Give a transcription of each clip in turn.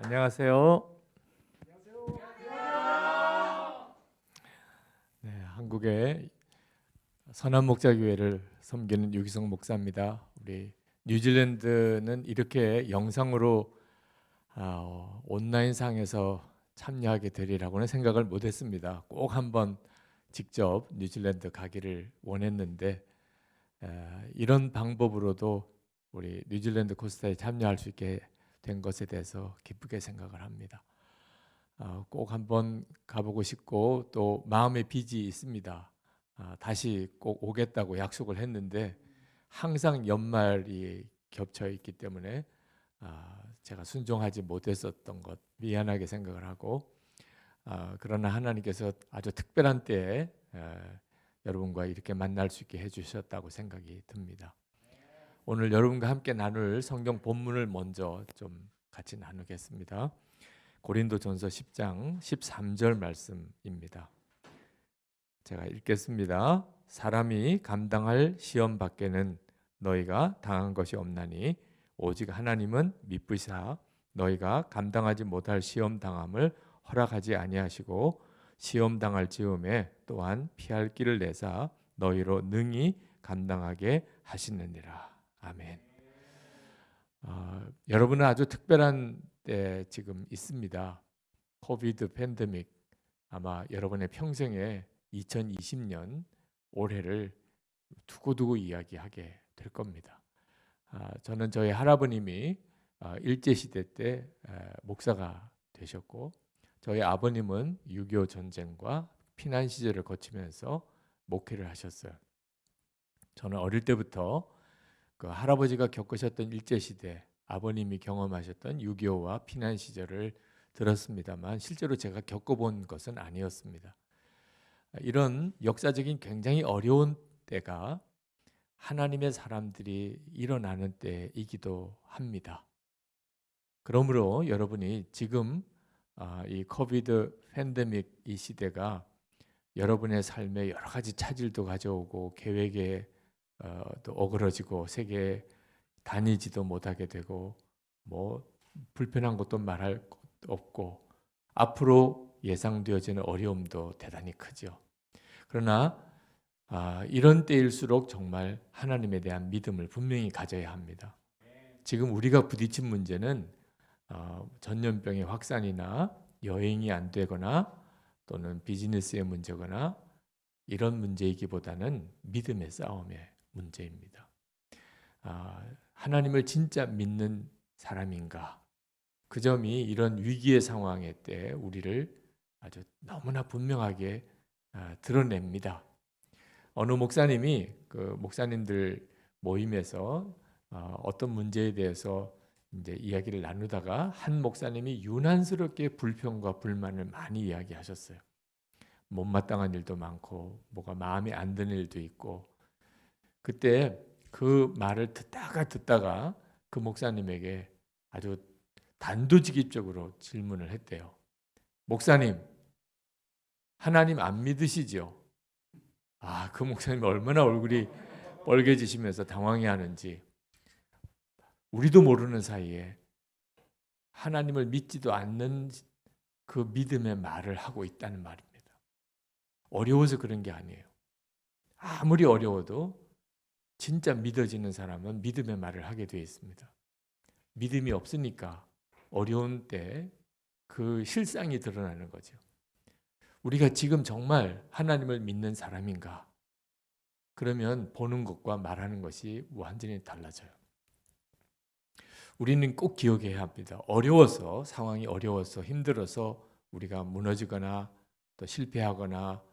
안녕하세요. 네, 한국의 선한목자교회를 섬기는 유기성 목사입니다. 우리 뉴질랜드는 이렇게 영상으로 온라인상에서 참여하게 되리라고는 생각을 못했습니다. 꼭 한번 직접 뉴질랜드 가기를 원했는데 이런 방법으로도 우리 뉴질랜드 코스타에 참여할 수 있게 된 것에 대해서 기쁘게 생각을 합니다. 꼭 한번 가보고 싶고 또 마음의 빚이 있습니다. 다시 꼭 오겠다고 약속을 했는데 항상 연말이 겹쳐 있기 때문에 제가 순종하지 못했었던 것 미안하게 생각을 하고 그러나 하나님께서 아주 특별한 때에 여러분과 이렇게 만날 수 있게 해주셨다고 생각이 듭니다. 오늘 여러분과 함께 나눌 성경 본문을 먼저 좀 같이 나누겠습니다. 고린도전서 10장 13절 말씀입니다. 제가 읽겠습니다. 사람이 감당할 시험 밖에는 너희가 당한 것이 없나니 오직 하나님은 미쁘사 너희가 감당하지 못할 시험 당함을 허락하지 아니하시고 시험 당할 즈음에 또한 피할 길을 내사 너희로 능히 감당하게 하시느니라. 아멘. 여러분은 아주 특별한 때 지금 있습니다. 코비드 팬데믹 아마 여러분의 평생에 2020년 올해를 두고두고 이야기하게 될 겁니다. 저는 저희 할아버님이 일제시대 때 목사가 되셨고 저희 아버님은 6.25 전쟁과 피난 시절을 거치면서 목회를 하셨어요. 저는 어릴 때부터 그 할아버지가 겪으셨던 일제시대, 아버님이 경험하셨던 6.25와 피난 시절을 들었습니다만 실제로 제가 겪어본 것은 아니었습니다. 이런 역사적인 굉장히 어려운 때가 하나님의 사람들이 일어나는 때이기도 합니다. 그러므로 여러분이 지금 이 코비드 팬데믹 이 시대가 여러분의 삶에 여러 가지 차질도 가져오고 계획에 또 어그러지고 세계에 다니지도 못하게 되고 뭐 불편한 것도 말할 것 없고 앞으로 예상되어지는 어려움도 대단히 크죠. 그러나 이런 때일수록 정말 하나님에 대한 믿음을 분명히 가져야 합니다. 지금 우리가 부딪힌 문제는 전염병의 확산이나 여행이 안 되거나 또는 비즈니스의 문제거나 이런 문제이기보다는 믿음의 싸움의 문제입니다. 하나님을 진짜 믿는 사람인가? 그 점이 이런 위기의 상황의 때 우리를 아주 너무나 분명하게 드러냅니다. 어느 목사님이 그 목사님들 모임에서 어떤 문제에 대해서 이제 이야기를 나누다가 한 목사님이 유난스럽게 불평과 불만을 많이 이야기하셨어요. 못마땅한 일도 많고 뭐가 마음에 안 드는 일도 있고 그때 그 말을 듣다가 그 목사님에게 아주 단도직입적으로 질문을 했대요. 목사님, 하나님 안 믿으시죠? 그 목사님이 얼마나 얼굴이 빨개지시면서 당황해하는지 우리도 모르는 사이에 하나님을 믿지도 않는 그 믿음의 말을 하고 있다는 말입니다. 어려워서 그런 게 아니에요. 아무리 어려워도 진짜 믿어지는 사람은 믿음의 말을 하게 되어 있습니다. 믿음이 없으니까 어려운 때 그 실상이 드러나는 거죠. 우리가 지금 정말 하나님을 믿는 사람인가? 그러면 보는 것과 말하는 것이 완전히 달라져요. 우리는 꼭 기억해야 합니다. 어려워서, 상황이 어려워서 힘들어서 우리가 무너지거나 또 실패하거나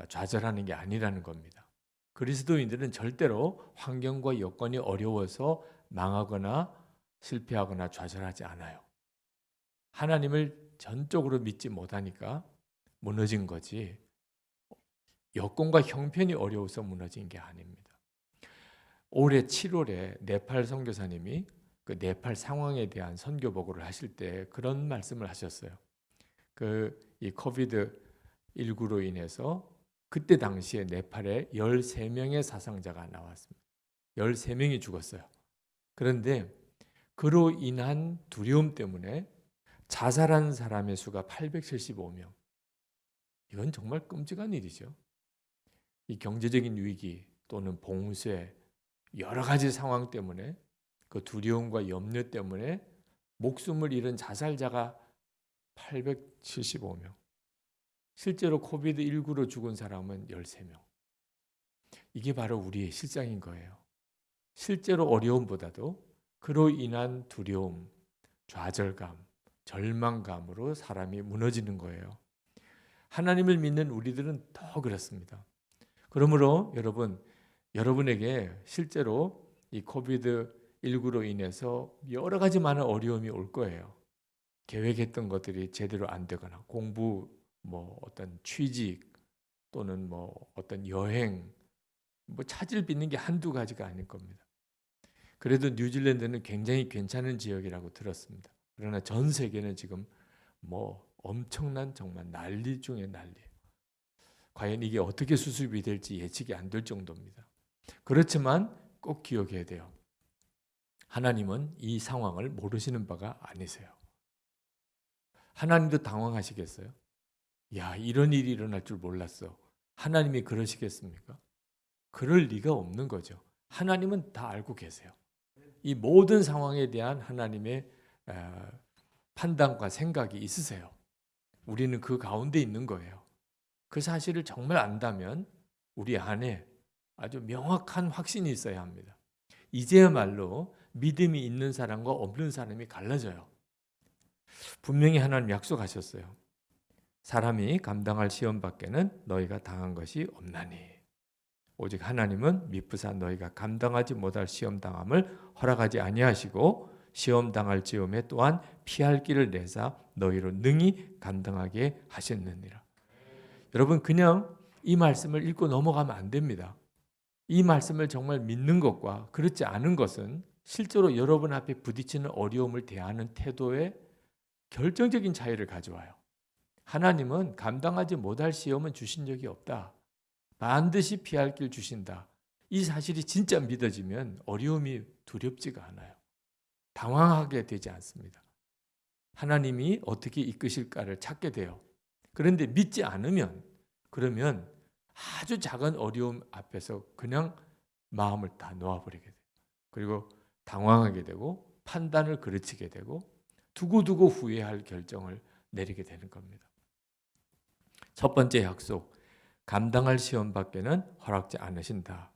좌절하는 게 아니라는 겁니다. 그리스도인들은 절대로 환경과 여건이 어려워서 망하거나 실패하거나 좌절하지 않아요. 하나님을 전적으로 믿지 못하니까 무너진 거지 여건과 형편이 어려워서 무너진 게 아닙니다. 올해 7월에 네팔 선교사님이 그 네팔 상황에 대한 선교 보고를 하실 때 그런 말씀을 하셨어요. 이 코비드 19로 인해서 그때 당시에 네팔에 13명의 사상자가 나왔습니다. 13명이 죽었어요. 그런데 그로 인한 두려움 때문에 자살한 사람의 수가 875명. 이건 정말 끔찍한 일이죠. 이 경제적인 위기 또는 봉쇄, 여러 가지 상황 때문에, 그 두려움과 염려 때문에 목숨을 잃은 자살자가 875명. 실제로 코비드19로 죽은 사람은 13명. 이게 바로 우리의 실상인 거예요. 실제로 어려움보다도 그로 인한 두려움, 좌절감, 절망감으로 사람이 무너지는 거예요. 하나님을 믿는 우리들은 더 그렇습니다. 그러므로 여러분에게 실제로 이 코비드19로 인해서 여러 가지 많은 어려움이 올 거예요. 계획했던 것들이 제대로 안 되거나, 공부, 어떤 취직 또는 어떤 여행, 차질 빚는 게 한두 가지가 아닐 겁니다. 그래도 뉴질랜드는 굉장히 괜찮은 지역이라고 들었습니다. 그러나 전 세계는 지금 엄청난 정말 난리 중에 난리예요. 과연 이게 어떻게 수습이 될지 예측이 안 될 정도입니다. 그렇지만 꼭 기억해야 돼요. 하나님은 이 상황을 모르시는 바가 아니세요. 하나님도 당황하시겠어요? 야, 이런 일이 일어날 줄 몰랐어. 하나님이 그러시겠습니까? 그럴 리가 없는 거죠. 하나님은 다 알고 계세요. 이 모든 상황에 대한 하나님의 판단과 생각이 있으세요. 우리는 그 가운데 있는 거예요. 그 사실을 정말 안다면 우리 안에 아주 명확한 확신이 있어야 합니다. 이제야말로 믿음이 있는 사람과 없는 사람이 갈라져요. 분명히 하나님 약속하셨어요. 사람이 감당할 시험 밖에는 너희가 당한 것이 없나니. 오직 하나님은 미쁘사 너희가 감당하지 못할 시험 당함을 허락하지 아니하시고 시험 당할 즈음에 또한 피할 길을 내사 너희로 능히 감당하게 하셨느니라. 여러분, 그냥 이 말씀을 읽고 넘어가면 안 됩니다. 이 말씀을 정말 믿는 것과 그렇지 않은 것은 실제로 여러분 앞에 부딪히는 어려움을 대하는 태도에 결정적인 차이를 가져와요. 하나님은 감당하지 못할 시험은 주신 적이 없다. 반드시 피할 길 주신다. 이 사실이 진짜 믿어지면 어려움이 두렵지가 않아요. 당황하게 되지 않습니다. 하나님이 어떻게 이끄실까를 찾게 돼요. 그런데 믿지 않으면, 그러면 아주 작은 어려움 앞에서 그냥 마음을 다 놓아버리게 돼요. 그리고 당황하게 되고 판단을 그르치게 되고 두고두고 후회할 결정을 내리게 되는 겁니다. 첫 번째 약속, 감당할 시험 밖에는 허락지 않으신다.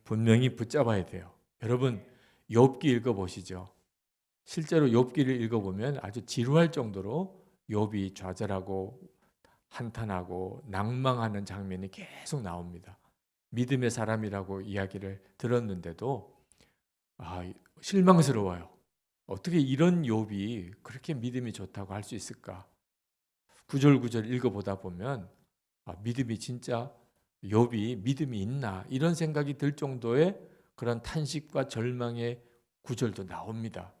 분명히 붙잡아야 돼요. 여러분, 욥기 읽어보시죠. 실제로 욥기를 읽어보면 아주 지루할 정도로 욥이 좌절하고 한탄하고 낭망하는 장면이 계속 나옵니다. 믿음의 사람이라고 이야기를 들었는데도 실망스러워요. 어떻게 이런 욥이 그렇게 믿음이 좋다고 할 수 있을까? 구절구절 읽어보다 보면 믿음이 진짜 욥이 믿음이 있나 이런 생각이 들 정도의 그런 탄식과 절망의 구절도 나옵니다.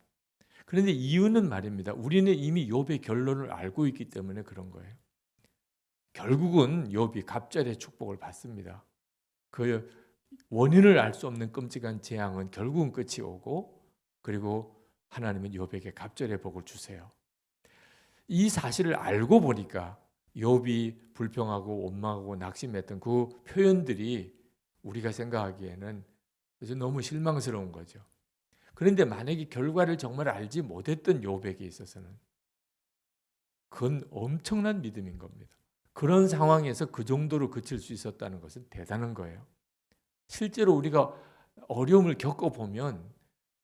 그런데 이유는 말입니다. 우리는 이미 욥의 결론을 알고 있기 때문에 그런 거예요. 결국은 욥이 갑절의 축복을 받습니다. 그 원인을 알 수 없는 끔찍한 재앙은 결국은 끝이 오고, 그리고 하나님은 욥에게 갑절의 복을 주세요. 이 사실을 알고 보니까 욥이 불평하고 원망하고 낙심했던 그 표현들이 우리가 생각하기에는 너무 실망스러운 거죠. 그런데 만약에 결과를 정말 알지 못했던 욥에게 있어서는 그건 엄청난 믿음인 겁니다. 그런 상황에서 그 정도로 그칠 수 있었다는 것은 대단한 거예요. 실제로 우리가 어려움을 겪어보면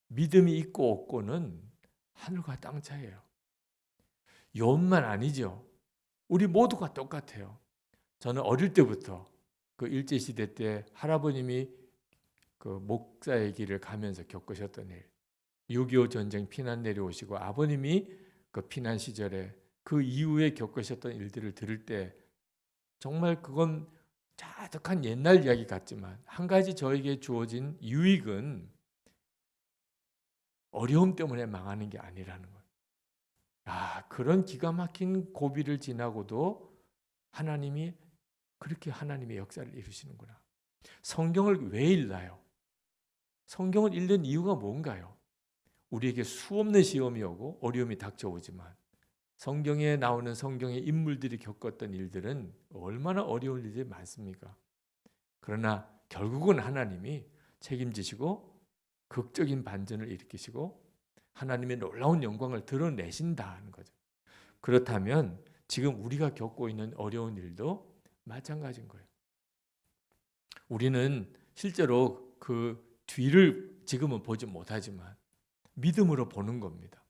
믿음이 있고 없고는 하늘과 땅 차이예요. 욥만 아니죠. 우리 모두가 똑같아요. 저는 어릴 때부터 그 일제시대 때 할아버님이 그 목사의 길을 가면서 겪으셨던 일, 6.25 전쟁 피난 내려오시고 아버님이 그 피난 시절에 그 이후에 겪으셨던 일들을 들을 때 정말 그건 자득한 옛날 이야기 같지만 한 가지 저에게 주어진 유익은 어려움 때문에 망하는 게 아니라는 거예요. 그런 기가 막힌 고비를 지나고도 하나님이 그렇게 하나님의 역사를 이루시는구나. 성경을 왜 읽나요? 성경을 읽는 이유가 뭔가요? 우리에게 수없는 시험이 오고 어려움이 닥쳐오지만 성경에 나오는 성경의 인물들이 겪었던 일들은 얼마나 어려운 일들이 많습니까? 그러나 결국은 하나님이 책임지시고 극적인 반전을 일으키시고 하나님의 놀라운 영광을 드러내신다는 거죠. 그렇다면 지금 우리가 겪고 있는 어려운 일도 마찬가지인 거예요. 우리는 실제로 그 뒤를 지금은 보지 못하지만 믿음으로 보는 겁니다.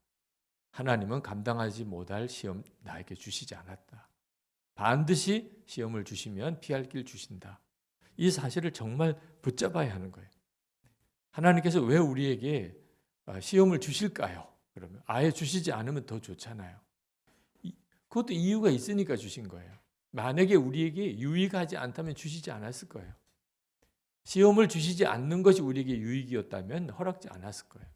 하나님은 감당하지 못할 시험 나에게 주시지 않았다. 반드시 시험을 주시면 피할 길 주신다. 이 사실을 정말 붙잡아야 하는 거예요. 하나님께서 왜 우리에게 시험을 주실까요? 그러면 아예 주시지 않으면 더 좋잖아요. 그것도 이유가 있으니까 주신 거예요. 만약에 우리에게 유익하지 않다면 주시지 않았을 거예요. 시험을 주시지 않는 것이 우리에게 유익이었다면 허락지 않았을 거예요.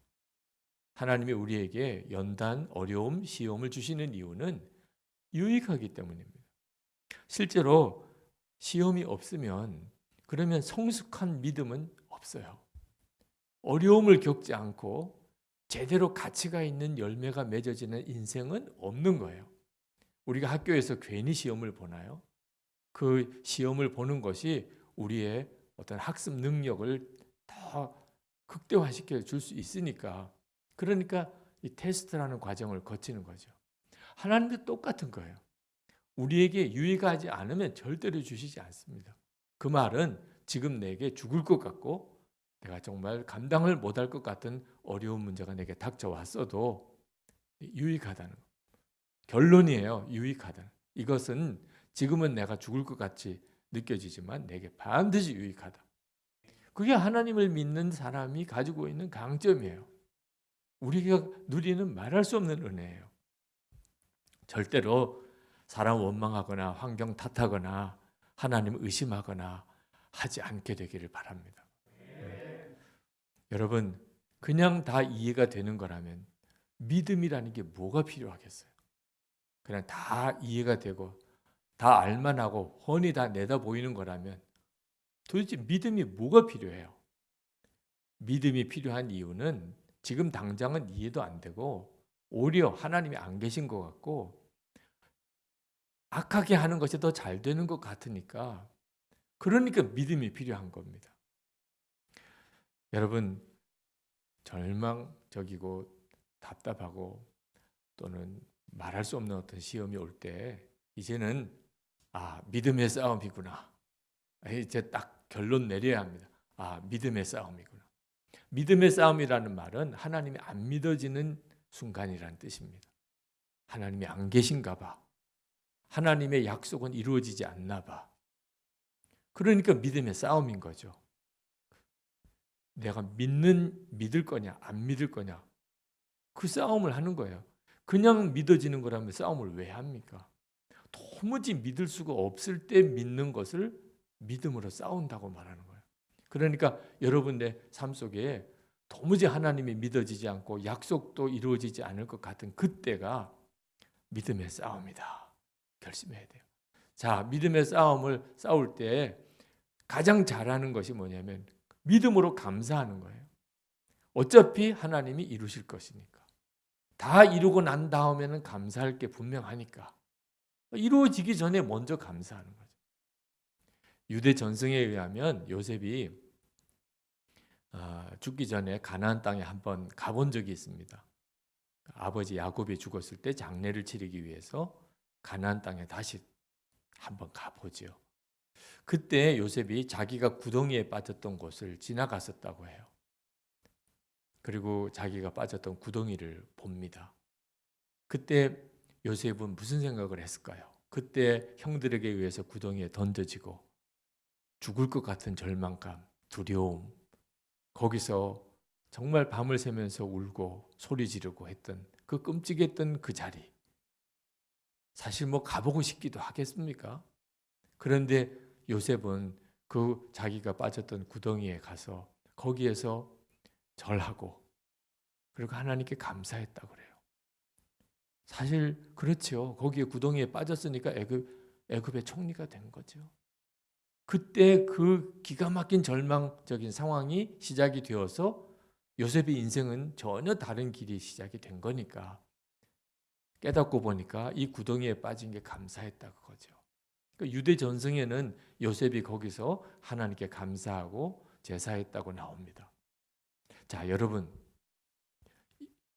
하나님이 우리에게 연단, 어려움, 시험을 주시는 이유는 유익하기 때문입니다. 실제로 시험이 없으면 그러면 성숙한 믿음은 없어요. 어려움을 겪지 않고 제대로 가치가 있는 열매가 맺어지는 인생은 없는 거예요. 우리가 학교에서 괜히 시험을 보나요? 그 시험을 보는 것이 우리의 어떤 학습 능력을 더 극대화시켜 줄 수 있으니까, 그러니까 이 테스트라는 과정을 거치는 거죠. 하나님도 똑같은 거예요. 우리에게 유익하지 않으면 절대로 주시지 않습니다. 그 말은 지금 내게 죽을 것 같고 내가 정말 감당을 못할 것 같은 어려운 문제가 내게 닥쳐왔어도 유익하다는 거. 결론이에요. 유익하다. 이것은 지금은 내가 죽을 것 같이 느껴지지만 내게 반드시 유익하다. 그게 하나님을 믿는 사람이 가지고 있는 강점이에요. 우리가 누리는 말할 수 없는 은혜예요. 절대로 사람 원망하거나 환경 탓하거나 하나님을 의심하거나 하지 않게 되기를 바랍니다. 여러분, 그냥 다 이해가 되는 거라면 믿음이라는 게 뭐가 필요하겠어요? 그냥 다 이해가 되고 다 알만하고 훤히 다 내다 보이는 거라면 도대체 믿음이 뭐가 필요해요? 믿음이 필요한 이유는 지금 당장은 이해도 안 되고 오히려 하나님이 안 계신 것 같고 악하게 하는 것이 더 잘 되는 것 같으니까, 그러니까 믿음이 필요한 겁니다. 여러분, 절망적이고 답답하고 또는 말할 수 없는 어떤 시험이 올 때 이제는 믿음의 싸움이구나. 이제 딱 결론 내려야 합니다. 믿음의 싸움이구나. 믿음의 싸움이라는 말은 하나님이 안 믿어지는 순간이라는 뜻입니다. 하나님이 안 계신가 봐. 하나님의 약속은 이루어지지 않나 봐. 그러니까 믿음의 싸움인 거죠. 내가 믿을 거냐 안 믿을 거냐, 그 싸움을 하는 거예요. 그냥 믿어지는 거라면 싸움을 왜 합니까? 도무지 믿을 수가 없을 때 믿는 것을 믿음으로 싸운다고 말하는 거예요. 그러니까 여러분의 삶 속에 도무지 하나님이 믿어지지 않고 약속도 이루어지지 않을 것 같은 그때가 믿음의 싸움이다. 결심해야 돼요. 자, 믿음의 싸움을 싸울 때 가장 잘하는 것이 뭐냐면 믿음으로 감사하는 거예요. 어차피 하나님이 이루실 것이니까. 다 이루고 난 다음에는 감사할 게 분명하니까 이루어지기 전에 먼저 감사하는 거죠. 유대 전승에 의하면 요셉이 죽기 전에 가나안 땅에 한번 가본 적이 있습니다. 아버지 야곱이 죽었을 때 장례를 치르기 위해서 가나안 땅에 다시 한번 가보죠. 그때 요셉이 자기가 구덩이에 빠졌던 곳을 지나갔었다고 해요. 그리고 자기가 빠졌던 구덩이를 봅니다. 그때 요셉은 무슨 생각을 했을까요? 그때 형들에게 의해서 구덩이에 던져지고 죽을 것 같은 절망감, 두려움, 거기서 정말 밤을 새면서 울고 소리 지르고 했던 그 끔찍했던 그 자리, 사실 뭐 가보고 싶기도 하겠습니까? 그런데 요셉은 그 자기가 빠졌던 구덩이에 가서 거기에서 절하고 그리고 하나님께 감사했다고 그래요. 사실 그렇죠. 거기에 구덩이에 빠졌으니까 애굽의 총리가 된 거죠. 그때 그 기가 막힌 절망적인 상황이 시작이 되어서 요셉의 인생은 전혀 다른 길이 시작이 된 거니까 깨닫고 보니까 이 구덩이에 빠진 게 감사했다 그거죠. 그러니까 유대 전승에는 요셉이 거기서 하나님께 감사하고 제사했다고 나옵니다. 자, 여러분,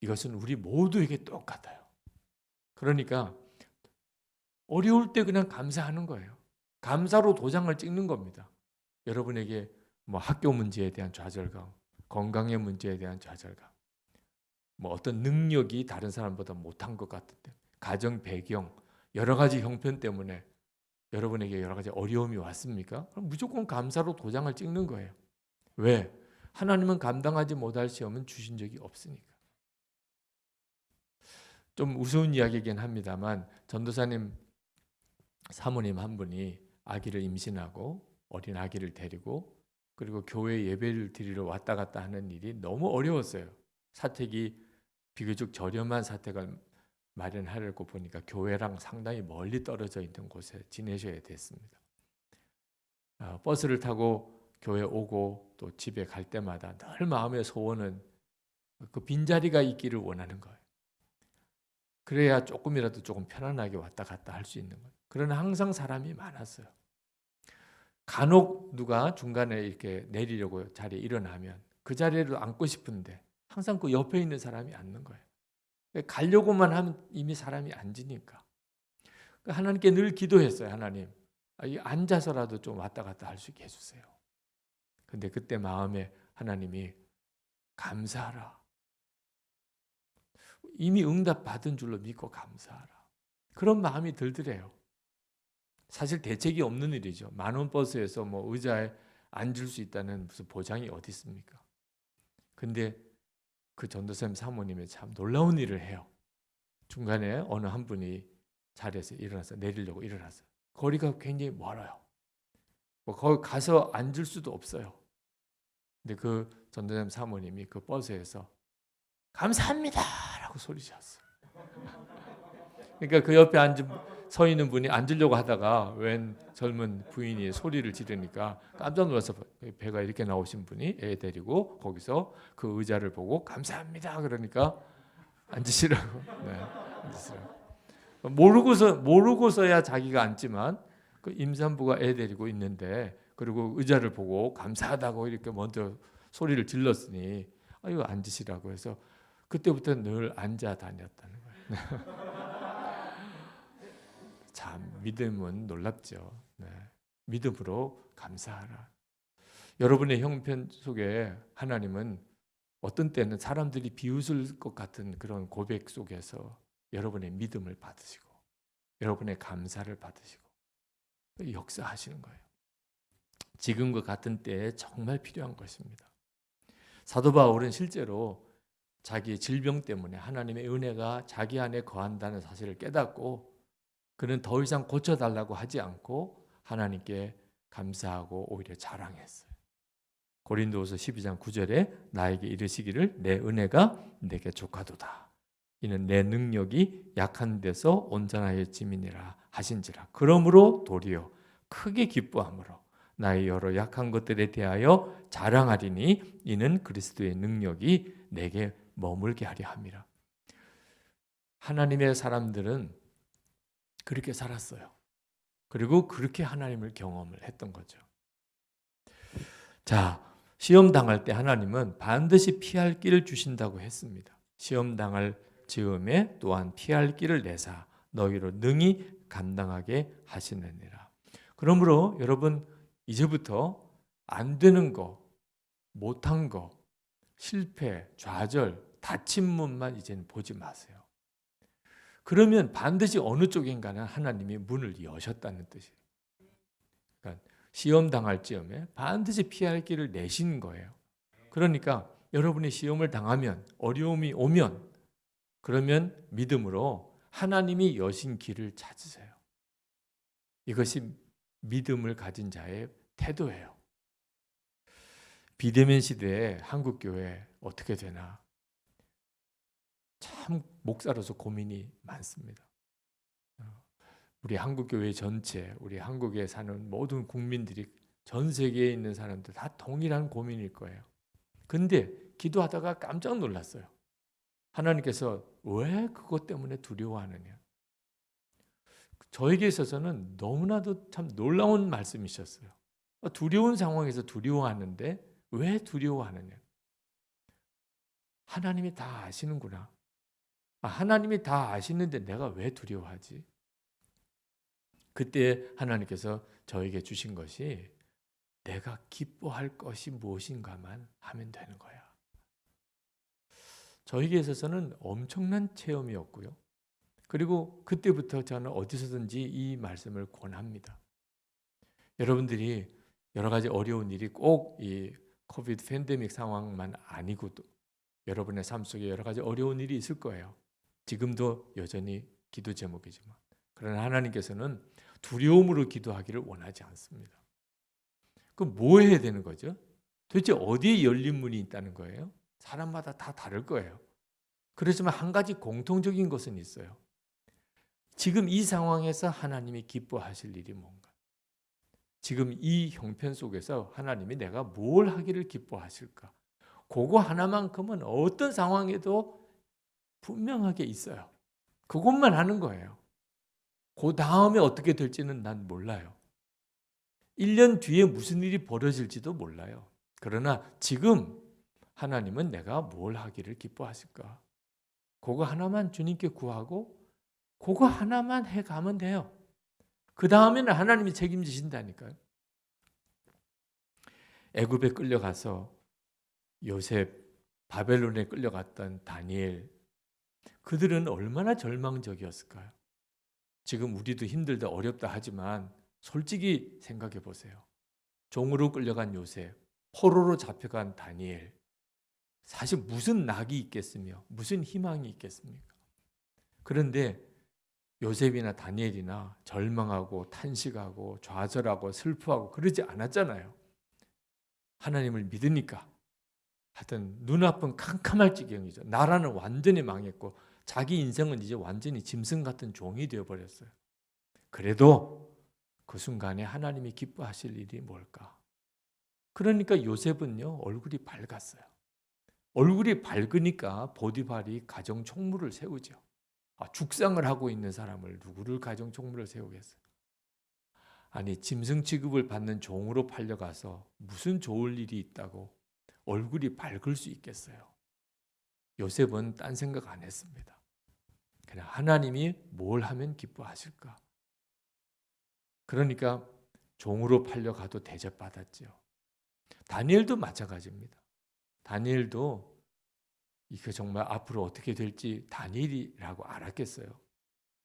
이것은 우리 모두에게 똑같아요. 그러니까 어려울 때 그냥 감사하는 거예요. 감사로 도장을 찍는 겁니다. 여러분에게 뭐 학교 문제에 대한 좌절감, 건강의 문제에 대한 좌절감, 뭐 어떤 능력이 다른 사람보다 못한 것 같은데, 가정 배경, 여러 가지 형편 때문에 여러분에게 여러 가지 어려움이 왔습니까? 그럼 무조건 감사로 도장을 찍는 거예요. 왜? 하나님은 감당하지 못할 시험은 주신 적이 없으니까. 좀 우스운 이야기이긴 합니다만 전도사님 사모님 한 분이 아기를 임신하고 어린 아기를 데리고 그리고 교회 예배를 드리러 왔다 갔다 하는 일이 너무 어려웠어요. 사택이 비교적 저렴한 사택을 마련하려고 보니까 교회랑 상당히 멀리 떨어져 있는 곳에 지내셔야 됐습니다. 버스를 타고 교회 오고 또 집에 갈 때마다 늘 마음의 소원은 그 빈자리가 있기를 원하는 거예요. 그래야 조금이라도 조금 편안하게 왔다 갔다 할 수 있는 거예요. 그러나 항상 사람이 많았어요. 간혹 누가 중간에 이렇게 내리려고 자리에 일어나면 그 자리를 앉고 싶은데 항상 그 옆에 있는 사람이 앉는 거예요. 가려고만 하면 이미 사람이 앉으니까. 하나님께 늘 기도했어요. 하나님, 앉아서라도 좀 왔다 갔다 할 수 있게 해주세요. 근데 그때 마음에 하나님이 감사하라. 이미 응답 받은 줄로 믿고 감사하라. 그런 마음이 들더래요. 사실 대책이 없는 일이죠. 만원 버스에서 뭐 의자에 앉을 수 있다는 무슨 보장이 어디 있습니까? 근데 그 전도사님 사모님이 참 놀라운 일을 해요. 중간에 어느 한 분이 자리에서 일어나서 내리려고 일어났어요. 거리가 굉장히 멀어요. 뭐 거기 가서 앉을 수도 없어요. 근데 그 전도사님 사모님이 그 버스에서 감사합니다 라고 소리쳤어요. 그러니까 그 옆에 서 있는 분이 앉으려고 하다가 웬 젊은 부인이 소리를 지르니까 깜짝 놀라서 배가 이렇게 나오신 분이 애 데리고 거기서 그 의자를 보고 감사합니다 그러니까 앉으시라고. 네, 앉으시라고. 모르고서야 자기가 앉지만 그 임산부가 애 데리고 있는데 그리고 의자를 보고 감사하다고 이렇게 먼저 소리를 질렀으니 이거 앉으시라고 해서 그때부터 늘 앉아 다녔다는 거예요. 참 믿음은 놀랍죠. 네. 믿음으로 감사하라. 여러분의 형편 속에 하나님은 어떤 때는 사람들이 비웃을 것 같은 그런 고백 속에서 여러분의 믿음을 받으시고 여러분의 감사를 받으시고 역사하시는 거예요. 지금과 같은 때에 정말 필요한 것입니다. 사도 바울은 실제로 자기의 질병 때문에 하나님의 은혜가 자기 안에 거한다는 사실을 깨닫고 그는 더 이상 고쳐달라고 하지 않고 하나님께 감사하고 오히려 자랑했어요. 고린도후서 12장 9절에 나에게 이르시기를 내 은혜가 내게 족하도다. 이는 내 능력이 약한 데서 온전하여짐이니라 하신지라. 그러므로 도리어 크게 기뻐함으로 나의 여러 약한 것들에 대하여 자랑하리니 이는 그리스도의 능력이 내게 머물게 하려 함이라. 하나님의 사람들은 그렇게 살았어요. 그리고 그렇게 하나님을 경험을 했던 거죠. 자, 시험 당할 때 하나님은 반드시 피할 길을 주신다고 했습니다. 시험 당할 즈음에 또한 피할 길을 내사 너희로 능히 감당하게 하시느니라. 그러므로 여러분 이제부터 안 되는 거, 못한 거, 실패, 좌절, 닫힌 문만 이제는 보지 마세요. 그러면 반드시 어느 쪽인가는 하나님이 문을 여셨다는 뜻이에요. 그러니까 시험 당할 즈음에 반드시 피할 길을 내신 거예요. 그러니까 여러분이 시험을 당하면 어려움이 오면 그러면 믿음으로 하나님이 여신 길을 찾으세요. 이것이 믿음을 가진 자의 태도예요. 비대면 시대에 한국교회 어떻게 되나 참 목사로서 고민이 많습니다. 우리 한국교회 전체, 우리 한국에 사는 모든 국민들이 전 세계에 있는 사람들 다 동일한 고민일 거예요. 근데 기도하다가 깜짝 놀랐어요. 하나님께서 왜 그것 때문에 두려워하느냐? 저에게 있어서는 너무나도 참 놀라운 말씀이셨어요. 두려운 상황에서 두려워하는데 왜 두려워하느냐? 하나님이 다 아시는구나. 하나님이 다 아시는데 내가 왜 두려워하지? 그때 하나님께서 저에게 주신 것이 내가 기뻐할 것이 무엇인가만 하면 되는 거야. 저에게 있어서는 엄청난 체험이었고요. 그리고 그때부터 저는 어디서든지 이 말씀을 권합니다. 여러분들이 여러 가지 어려운 일이 꼭 이 코비드 팬데믹 상황만 아니고도 여러분의 삶 속에 여러 가지 어려운 일이 있을 거예요. 지금도 여전히 기도 제목이지만, 그러나 하나님께서는 두려움으로 기도하기를 원하지 않습니다. 그럼 뭐 해야 되는 거죠? 도대체 어디에 열린 문이 있다는 거예요? 사람마다 다 다를 거예요. 그렇지만 한 가지 공통적인 것은 있어요. 지금 이 상황에서 하나님이 기뻐하실 일이 뭔가? 지금 이 형편 속에서 하나님이 내가 뭘 하기를 기뻐하실까? 그거 하나만큼은 어떤 상황에도 분명하게 있어요. 그것만 하는 거예요. 그 다음에 어떻게 될지는 난 몰라요. 1년 뒤에 무슨 일이 벌어질지도 몰라요. 그러나 지금 하나님은 내가 뭘 하기를 기뻐하실까? 그거 하나만 주님께 구하고 그거 하나만 해가면 돼요. 그 다음에는 하나님이 책임지신다니까요. 애굽에 끌려가서 요셉, 바벨론에 끌려갔던 다니엘, 그들은 얼마나 절망적이었을까요? 지금 우리도 힘들다 어렵다 하지만 솔직히 생각해 보세요. 종으로 끌려간 요셉, 포로로 잡혀간 다니엘, 사실 무슨 낙이 있겠으며 무슨 희망이 있겠습니까? 그런데 요셉이나 다니엘이나 절망하고 탄식하고 좌절하고 슬퍼하고 그러지 않았잖아요. 하나님을 믿으니까. 하여튼 눈앞은 캄캄할 지경이죠. 나라는 완전히 망했고 자기 인생은 이제 완전히 짐승 같은 종이 되어버렸어요. 그래도 그 순간에 하나님이 기뻐하실 일이 뭘까? 그러니까 요셉은요, 얼굴이 밝았어요. 얼굴이 밝으니까 보디발이 가정 총무를 세우죠. 죽상을 하고 있는 사람을 누구를 가정 총무를 세우겠어요? 아니, 짐승 취급을 받는 종으로 팔려가서 무슨 좋을 일이 있다고 얼굴이 밝을 수 있겠어요? 요셉은 딴 생각 안 했습니다. 그냥 하나님이 뭘 하면 기뻐하실까? 그러니까 종으로 팔려가도 대접받았죠. 다니엘도 마찬가지입니다. 다니엘도 이게 정말 앞으로 어떻게 될지 다니엘이라고 알았겠어요.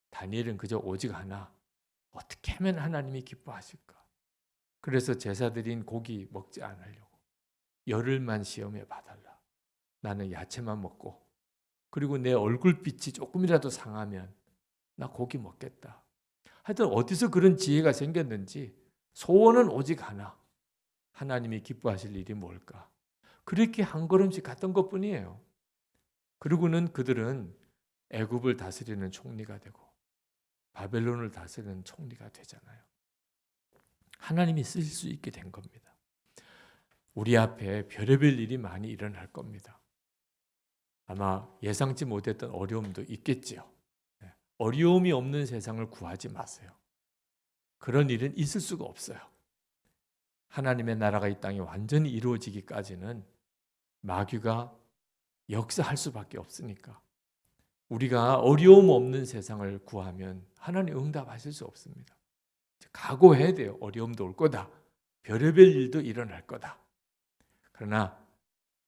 다니엘은 그저 오직 하나, 어떻게 하면 하나님이 기뻐하실까? 그래서 제사드린 고기 먹지 않으려고 열흘만 시험해 봐달라. 나는 야채만 먹고, 그리고 내 얼굴빛이 조금이라도 상하면 나 고기 먹겠다. 하여튼 어디서 그런 지혜가 생겼는지 소원은 오직 하나, 하나님이 기뻐하실 일이 뭘까? 그렇게 한 걸음씩 갔던 것뿐이에요. 그리고는 그들은 애굽을 다스리는 총리가 되고 바벨론을 다스리는 총리가 되잖아요. 하나님이 쓰실 수 있게 된 겁니다. 우리 앞에 별의별 일이 많이 일어날 겁니다. 아마 예상치 못했던 어려움도 있겠지요. 어려움이 없는 세상을 구하지 마세요. 그런 일은 있을 수가 없어요. 하나님의 나라가 이 땅에 완전히 이루어지기까지는 마귀가 역사할 수밖에 없으니까 우리가 어려움 없는 세상을 구하면 하나님 응답하실 수 없습니다. 각오해야 돼요. 어려움도 올 거다. 별의별 일도 일어날 거다. 그러나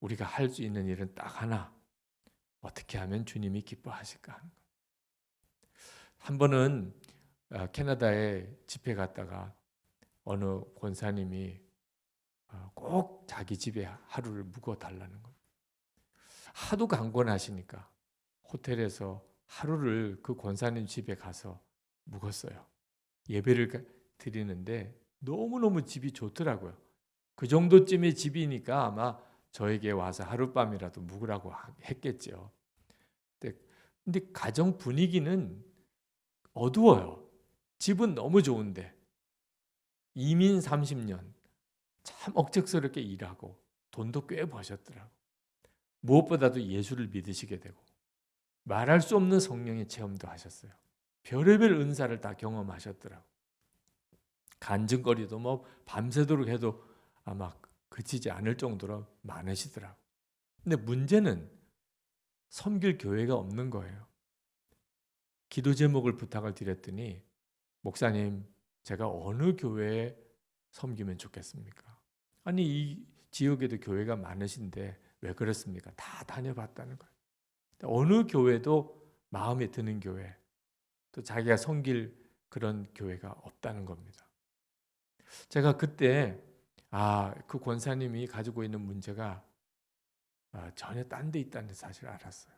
우리가 할 수 있는 일은 딱 하나. 어떻게 하면 주님이 기뻐하실까 하는 거예요. 한 번은 캐나다에 집회 갔다가 어느 권사님이 꼭 자기 집에 하루를 묵어 달라는 거예요. 하도 강권하시니까 호텔에서 하루를 그 권사님 집에 가서 묵었어요. 예배를 드리는데 너무너무 집이 좋더라고요. 그 정도쯤의 집이니까 아마 저에게 와서 하룻밤이라도 묵으라고 했겠죠. 근데 가정 분위기는 어두워요. 집은 너무 좋은데 이민 30년 참 억척스럽게 일하고 돈도 꽤 버셨더라고요. 무엇보다도 예수를 믿으시게 되고 말할 수 없는 성령의 체험도 하셨어요. 별의별 은사를 다 경험하셨더라고요. 간증거리도 뭐 밤새도록 해도 아마 그치지 않을 정도로 많으시더라고요. 근데 문제는 섬길 교회가 없는 거예요. 기도 제목을 부탁을 드렸더니 목사님, 제가 어느 교회에 섬기면 좋겠습니까? 아니 이 지역에도 교회가 많으신데 왜 그렇습니까? 다 다녀봤다는 거예요. 어느 교회도 마음에 드는 교회, 또 자기가 섬길 그런 교회가 없다는 겁니다. 제가 그때 그 권사님이 가지고 있는 문제가 전혀 딴 데 있다는 사실을 알았어요.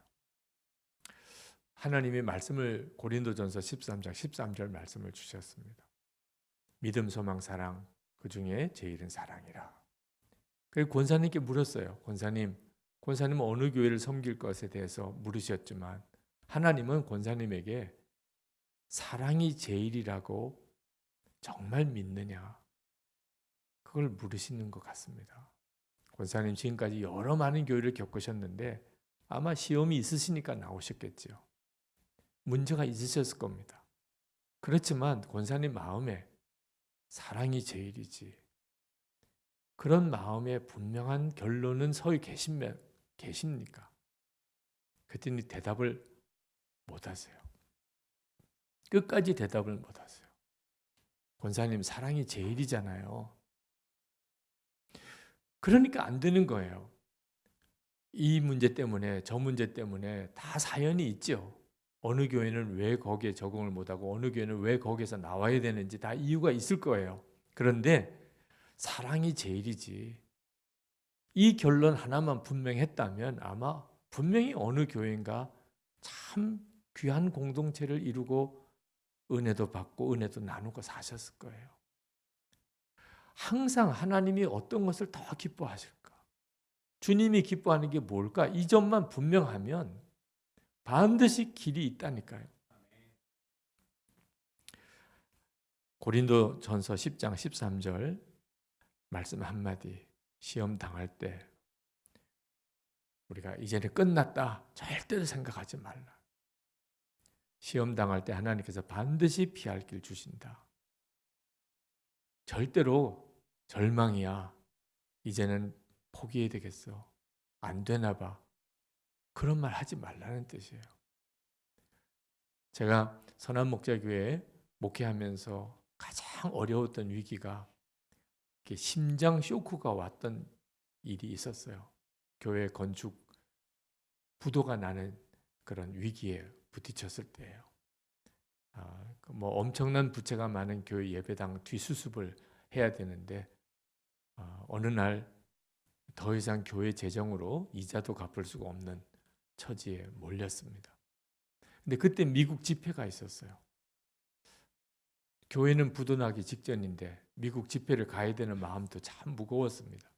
하나님이 말씀을 고린도전서 13장 13절 말씀을 주셨습니다. 믿음, 소망, 사랑 그 중에 제일은 사랑이라. 그리고 권사님께 물었어요. 권사님은 어느 교회를 섬길 것에 대해서 물으셨지만 하나님은 권사님에게 사랑이 제일이라고 정말 믿느냐? 그걸 물으시는 것 같습니다. 권사님 지금까지 여러 많은 교회를 겪으셨는데 아마 시험이 있으시니까 나오셨겠죠. 문제가 있으셨을 겁니다. 그렇지만 권사님 마음에 사랑이 제일이지. 그런 마음에 분명한 결론은 서 계십니까? 그랬더니 대답을 못 하세요. 끝까지 대답을 못 하세요. 권사님 사랑이 제일이잖아요. 그러니까 안 되는 거예요. 이 문제 때문에 저 문제 때문에 다 사연이 있죠. 어느 교회는 왜 거기에 적응을 못하고 어느 교회는 왜 거기에서 나와야 되는지 다 이유가 있을 거예요. 그런데 사랑이 제일이지. 이 결론 하나만 분명했다면 아마 분명히 어느 교회인가 참 귀한 공동체를 이루고 은혜도 받고 은혜도 나누고 사셨을 거예요. 항상 하나님이 어떤 것을 더 기뻐하실까? 주님이 기뻐하는 게 뭘까? 이 점만 분명하면 반드시 길이 있다니까요. 고린도전서 10장 13절 말씀 한마디, 시험 당할 때 우리가 이제는 끝났다 절대로 생각하지 말라. 시험 당할 때 하나님께서 반드시 피할 길 주신다. 절대로 절망이야, 이제는 포기해야 되겠어, 안 되나 봐, 그런 말 하지 말라는 뜻이에요. 제가 선한목자교회에 목회하면서 가장 어려웠던 위기가 심장 쇼크가 왔던 일이 있었어요. 교회 건축 부도가 나는 그런 위기에 부딪혔을 때예요. 뭐 엄청난 부채가 많은 교회 예배당 뒷수습을 해야 되는데 어느 날 더 이상 교회 재정으로 이자도 갚을 수가 없는 처지에 몰렸습니다. 근데 그때 미국 집회가 있었어요. 교회는 부도나기 직전인데 미국 집회를 가야 되는 마음도 참 무거웠습니다.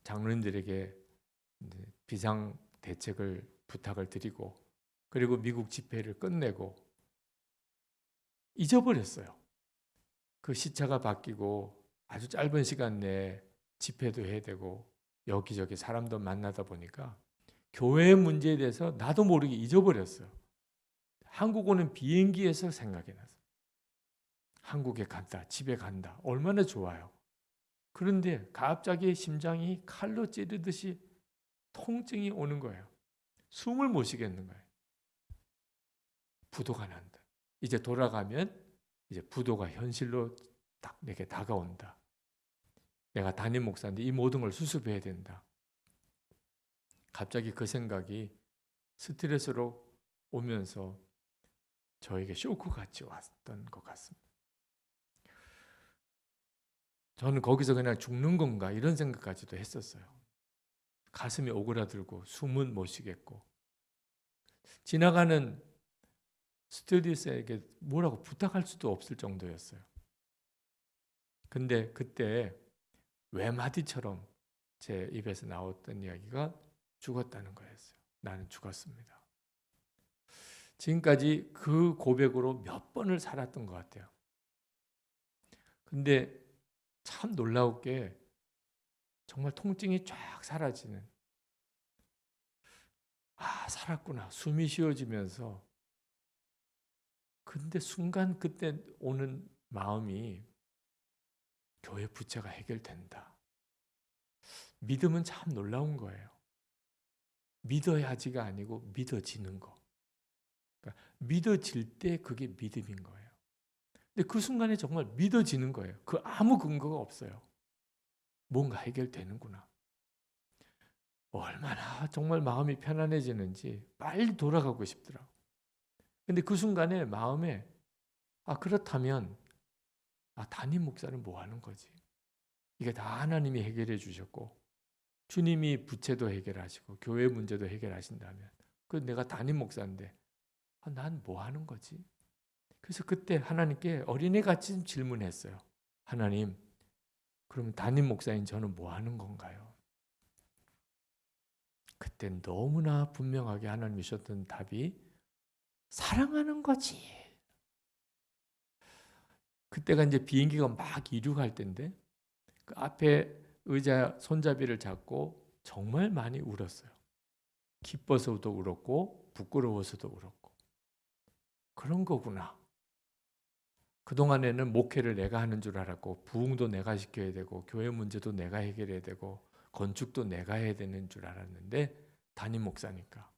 장로님들에게 비상 대책을 부탁을 드리고 그리고 미국 집회를 끝내고 잊어버렸어요. 그 시차가 바뀌고 아주 짧은 시간 내에 집회도 해야 되고 여기저기 사람도 만나다 보니까 교회의 문제에 대해서 나도 모르게 잊어버렸어요. 한국 오는 비행기에서 생각이 났어요. 한국에 간다, 집에 간다, 얼마나 좋아요. 그런데 갑자기 심장이 칼로 찌르듯이 통증이 오는 거예요. 숨을 못 쉬겠는 거예요. 부도가 난다. 이제 돌아가면 이제 부도가 현실로 딱 내게 다가온다. 내가 담임 목사인데 이 모든 걸 수습해야 된다. 갑자기 그 생각이 스트레스로 오면서 저에게 쇼크같이 왔던 것 같습니다. 저는 거기서 그냥 죽는 건가 이런 생각까지도 했었어요. 가슴이 오그라들고 숨은 못 쉬겠고 지나가는 스튜디오스에게 뭐라고 부탁할 수도 없을 정도였어요. 근데 그때 외마디처럼 제 입에서 나왔던 이야기가 죽었다는 거였어요. 나는 죽었습니다. 지금까지 그 고백으로 몇 번을 살았던 것 같아요. 근데 참 놀라웠게 정말 통증이 쫙 사라지는, 살았구나. 숨이 쉬어지면서 근데 순간 그때 오는 마음이 교회 부채가 해결된다. 믿음은 참 놀라운 거예요. 믿어야지가 아니고 믿어지는 거. 그러니까 믿어질 때 그게 믿음인 거예요. 근데 그 순간에 정말 믿어지는 거예요. 그 아무 근거가 없어요. 뭔가 해결되는구나. 얼마나 정말 마음이 편안해지는지 빨리 돌아가고 싶더라고요. 근데 그 순간에 마음에 그렇다면 담임 목사는 뭐 하는 거지? 이게 다 하나님이 해결해 주셨고 주님이 부채도 해결하시고 교회 문제도 해결하신다면 내가 담임 목사인데 난 뭐 하는 거지? 그래서 그때 하나님께 어린애같이 질문했어요. 하나님, 그러면 담임 목사인 저는 뭐 하는 건가요? 그때 너무나 분명하게 하나님이 주셨던 답이 사랑하는 거지. 그때가 이제 비행기가 막 이륙할 때인데 그 앞에 의자 손잡이를 잡고 정말 많이 울었어요. 기뻐서도 울었고 부끄러워서도 울었고. 그런 거구나. 그동안에는 목회를 내가 하는 줄 알았고 부흥도 내가 시켜야 되고 교회 문제도 내가 해결해야 되고 건축도 내가 해야 되는 줄 알았는데 담임 목사니까.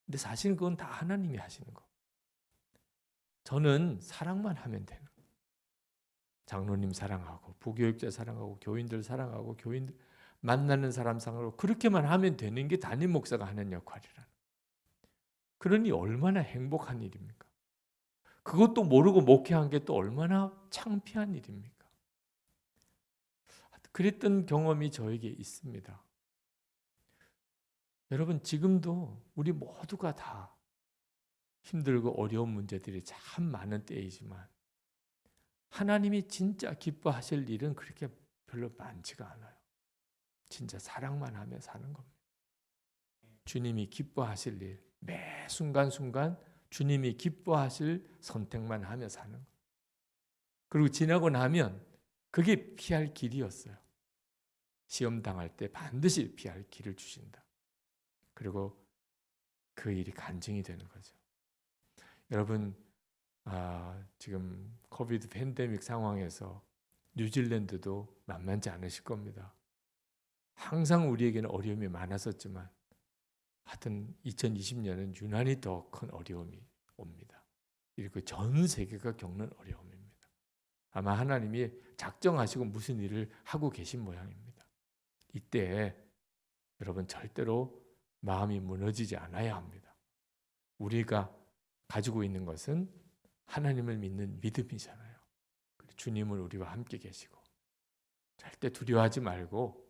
근데 사실은 그건 다 하나님이 하시는 거. 저는 사랑만 하면 되는 거예요. 장로님 사랑하고 부교육자 사랑하고 교인들 사랑하고 교인들 만나는 사람 사랑하고 그렇게만 하면 되는 게 담임 목사가 하는 역할이라는. 그러니 얼마나 행복한 일입니까? 그것도 모르고 목회한 게 또 얼마나 창피한 일입니까? 그랬던 경험이 저에게 있습니다. 여러분 지금도 우리 모두가 다 힘들고 어려운 문제들이 참 많은 때이지만 하나님이 진짜 기뻐하실 일은 그렇게 별로 많지가 않아요. 진짜 사랑만 하며 사는 겁니다. 주님이 기뻐하실 일, 매 순간순간 주님이 기뻐하실 선택만 하며 사는 것. 그리고 지나고 나면 그게 피할 길이었어요. 시험 당할 때 반드시 피할 길을 주신다. 그리고 그 일이 간증이 되는 거죠. 여러분, 지금 코비드 팬데믹 상황에서 뉴질랜드도 만만치 않으실 겁니다. 항상 우리에게는 어려움이 많았었지만 하여튼 2020년은 유난히 더 큰 어려움이 옵니다. 이렇게 전 세계가 겪는 어려움입니다. 아마 하나님이 작정하시고 무슨 일을 하고 계신 모양입니다. 이때 여러분 절대로 마음이 무너지지 않아야 합니다. 우리가 가지고 있는 것은 하나님을 믿는 믿음이잖아요. 주님은 우리와 함께 계시고 절대 두려워하지 말고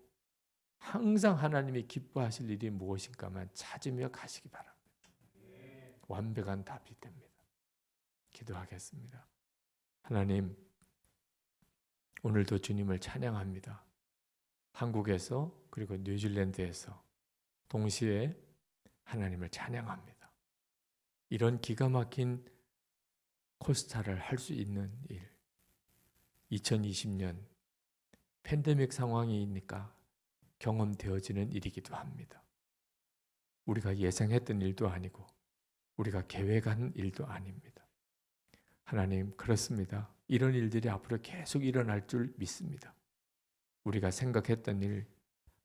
항상 하나님이 기뻐하실 일이 무엇인가만 찾으며 가시기 바랍니다. 완벽한 답이 됩니다. 기도하겠습니다. 하나님, 오늘도 주님을 찬양합니다. 한국에서 그리고 뉴질랜드에서 동시에 하나님을 찬양합니다. 이런 기가 막힌 코스타를 할 수 있는 일, 2020년 팬데믹 상황이니까 경험되어지는 일이기도 합니다. 우리가 예상했던 일도 아니고 우리가 계획한 일도 아닙니다. 하나님, 그렇습니다. 이런 일들이 앞으로 계속 일어날 줄 믿습니다. 우리가 생각했던 일,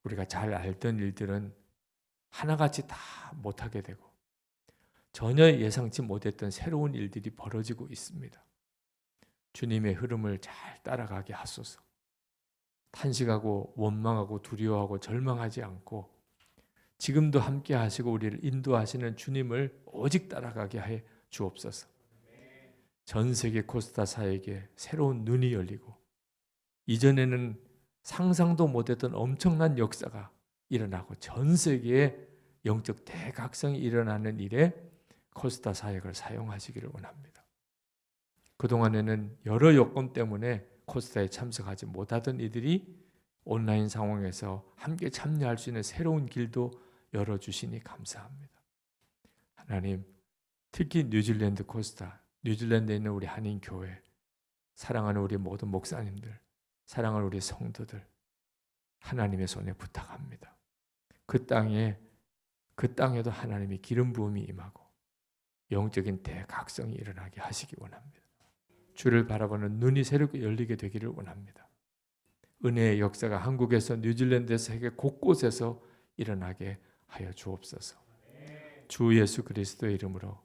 우리가 잘 알던 일들은 하나같이 다 못하게 되고 전혀 예상치 못했던 새로운 일들이 벌어지고 있습니다. 주님의 흐름을 잘 따라가게 하소서. 탄식하고 원망하고 두려워하고 절망하지 않고 지금도 함께 하시고 우리를 인도하시는 주님을 오직 따라가게 해 주옵소서. 전 세계 코스타사에게 새로운 눈이 열리고 이전에는 상상도 못했던 엄청난 역사가 일어나고 전 세계에 영적 대각성이 일어나는 일에 코스타 사역을 사용하시기를 원합니다. 그동안에는 여러 여건 때문에 코스타에 참석하지 못하던 이들이 온라인 상황에서 함께 참여할 수 있는 새로운 길도 열어주시니 감사합니다. 하나님, 특히 뉴질랜드 코스타, 뉴질랜드에 있는 우리 한인교회, 사랑하는 우리 모든 목사님들, 사랑하는 우리 성도들, 하나님의 손에 부탁합니다. 그 땅에 그 땅에도 하나님이 기름 부음이 임하고 영적인 대각성이 일어나게 하시기 원합니다. 주를 바라보는 눈이 새롭게 열리게 되기를 원합니다. 은혜의 역사가 한국에서 뉴질랜드에서 세계 곳곳에서 일어나게 하여 주옵소서. 주 예수 그리스도의 이름으로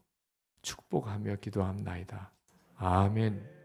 축복하며 기도합나이다. 아멘.